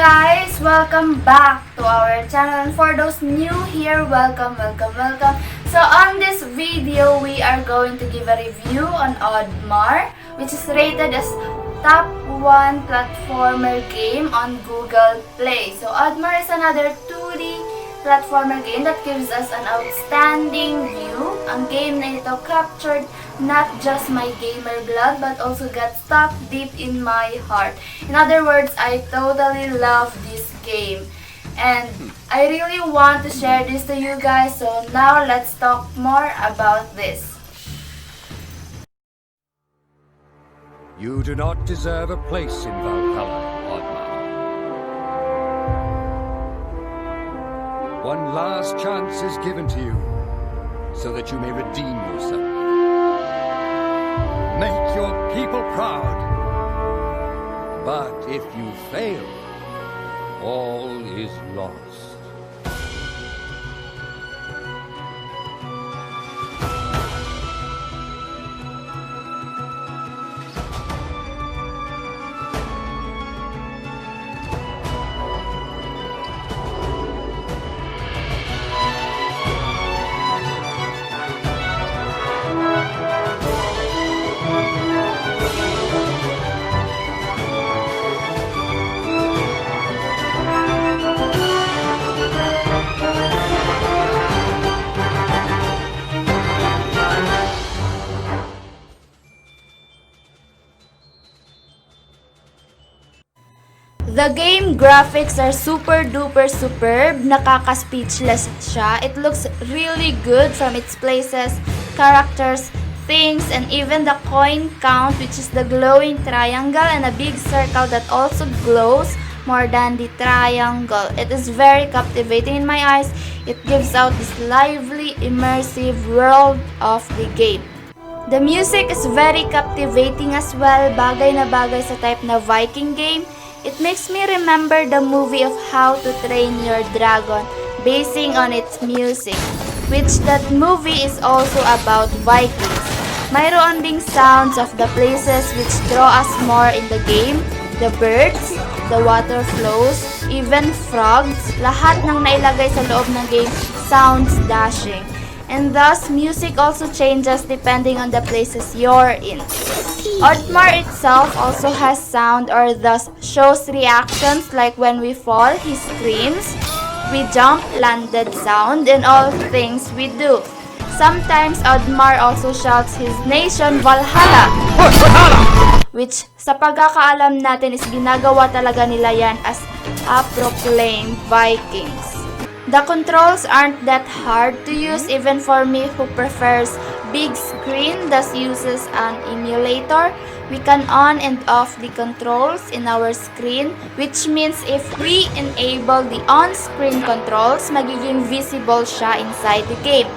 guys! Welcome back to our channel. And for those new here, welcome. So on this video, we are going to give a review on Oddmar, which is rated as top 1 platformer game on Google Play. So Oddmar is another 2D platformer game that gives us an outstanding view. Ang game na ito captured not just my gamer blood but also got stuck deep in my heart. In other words, I totally love this game. And I really want to share this to you guys. So now let's talk more about this. You do not deserve a place in Valhalla, Oddmar. One last chance is given to you, so that you may redeem yourself. Make your people proud. But if you fail, all is lost. The game graphics are super duper superb, nakaka-speechless siya. It looks really good from its places, characters, things, and even the coin count, which is the glowing triangle and a big circle that also glows more than the triangle. It is very captivating in my eyes. It gives out this lively, immersive world of the game. The music is very captivating as well, bagay na bagay sa type na Viking game. It makes me remember the movie of How to Train Your Dragon, basing on its music, which that movie is also about Vikings. Mayroon ding sounds of the places which draw us more in the game, the birds, the water flows, even frogs, lahat ng nailagay sa loob ng game sounds dashing. And thus, music also changes depending on the places you're in. Oddmar itself also has sound, or thus shows reactions, like when we fall, he screams, we jump, landed sound, and all things we do. Sometimes Oddmar also shouts his nation, Valhalla! Which sa pagkakaalam natin is ginagawa talaga nila yan as a proclaimed Vikings. The controls aren't that hard to use even for me who prefers big screen, thus uses an emulator. We can on and off the controls in our screen, which means if we enable the on-screen controls, magiging visible siya inside the game.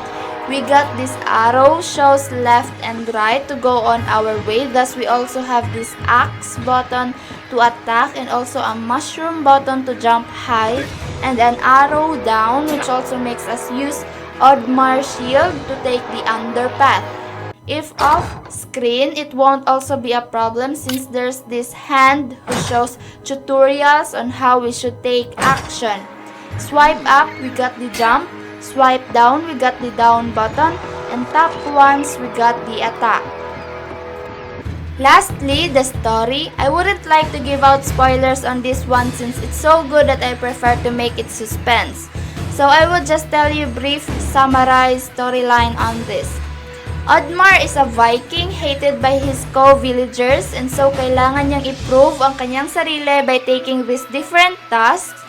We got this arrow shows left and right to go on our way, thus we also have this axe button to attack and also a mushroom button to jump high, and an arrow down, which also makes us use Oddmar shield to take the underpath. If off screen, it won't also be a problem since there's this hand who shows tutorials on how we should take action. Swipe up, we got the jump. Swipe down, we got the down button. And tap once, we got the attack. Lastly, the story. I wouldn't like to give out spoilers on this one since it's so good that I prefer to make it suspense. So I will just tell you brief summarized storyline on this. Oddmar is a Viking hated by his co-villagers, and so kailangan niyang i-prove ang kanyang sarili by taking these different tasks,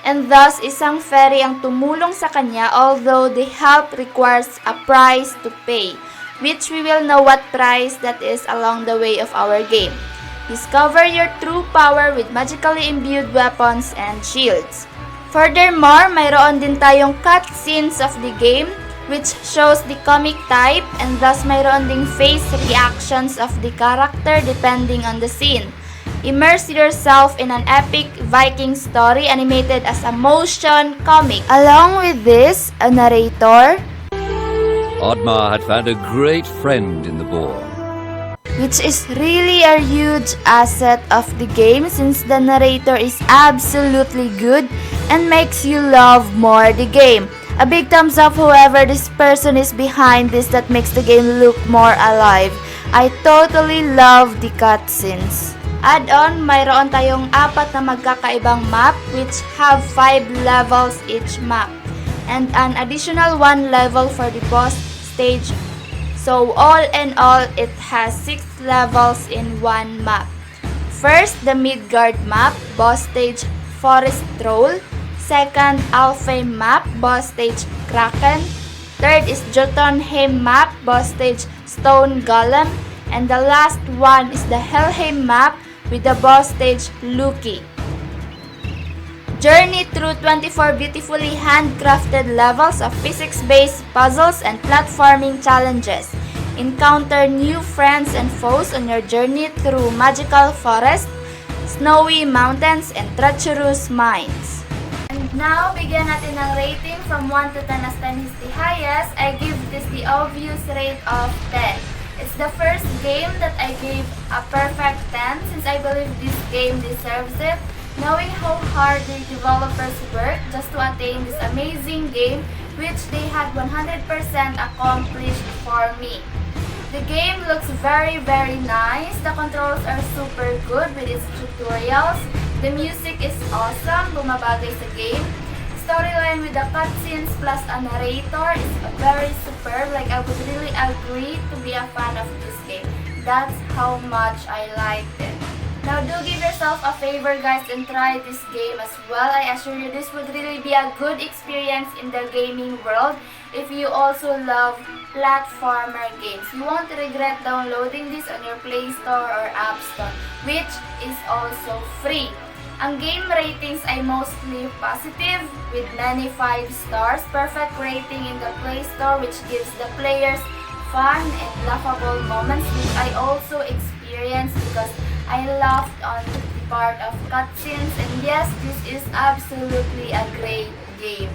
and thus isang fairy ang tumulong sa kanya, although the help requires a price to pay, which we will know what price that is along the way of our game. Discover your true power with magically imbued weapons and shields. Furthermore, mayroon din tayong cutscenes of the game, which shows the comic type, and thus mayroon ding face reactions of the character depending on the scene. Immerse yourself in an epic Viking story animated as a motion comic. Along with this, a narrator. Oddmar had found a great friend in the boar. which is really a huge asset of the game since the narrator is absolutely good and makes you love more the game. A big thumbs up whoever this person is behind this that makes the game look more alive. I totally love the cutscenes. Add-on, mayroon tayong 4 na magkakaibang map which have 5 levels each map and an additional 1 level for the boss stage. So all in all, it has 6 levels in one map. First, the Midgard map, boss stage Forest Troll. Second, Alfheim map, boss stage Kraken. Third is Jotunheim map, boss stage Stone Golem. And the last one is the Helheim map with the boss stage Loki. Journey through 24 beautifully handcrafted levels of physics-based puzzles and platforming challenges. Encounter new friends and foes on your journey through magical forests, snowy mountains, and treacherous mines. And now, bigyan natin ng rating from 1 to 10 as 10 is the highest. I give this the obvious rate of 10. It's the first game that I gave a perfect 10 since I believe this game deserves it. Knowing how hard the developers worked just to attain this amazing game, which they had 100% accomplished for me. The game looks very nice. The controls are super good with its tutorials. The music is awesome, bumabagay sa game. Storyline with the cutscenes plus a narrator is very superb. Like, I would really agree to be a fan of this game. That's how much I liked it. Now, do give yourself a favor, guys, and try this game as well. I assure you this would really be a good experience in the gaming world if you also love platformer games. You won't regret downloading this on your Play Store or App Store, which is also free. Ang game ratings ay mostly positive with many 5 stars. Perfect rating in the Play Store, which gives the players fun and laughable moments, which I also experienced because I laughed on the part of cutscenes, and yes, this is absolutely a great game.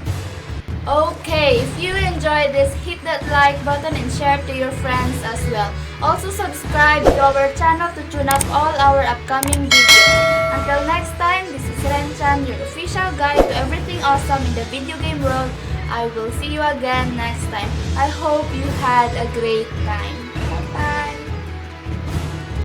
Okay, if you enjoyed this, hit that like button and share to your friends as well. Also subscribe to our channel to tune up all our upcoming videos. Until next time, this is Renchan, your official guide to everything awesome in the video game world. I will see you again next time. I hope you had a great time.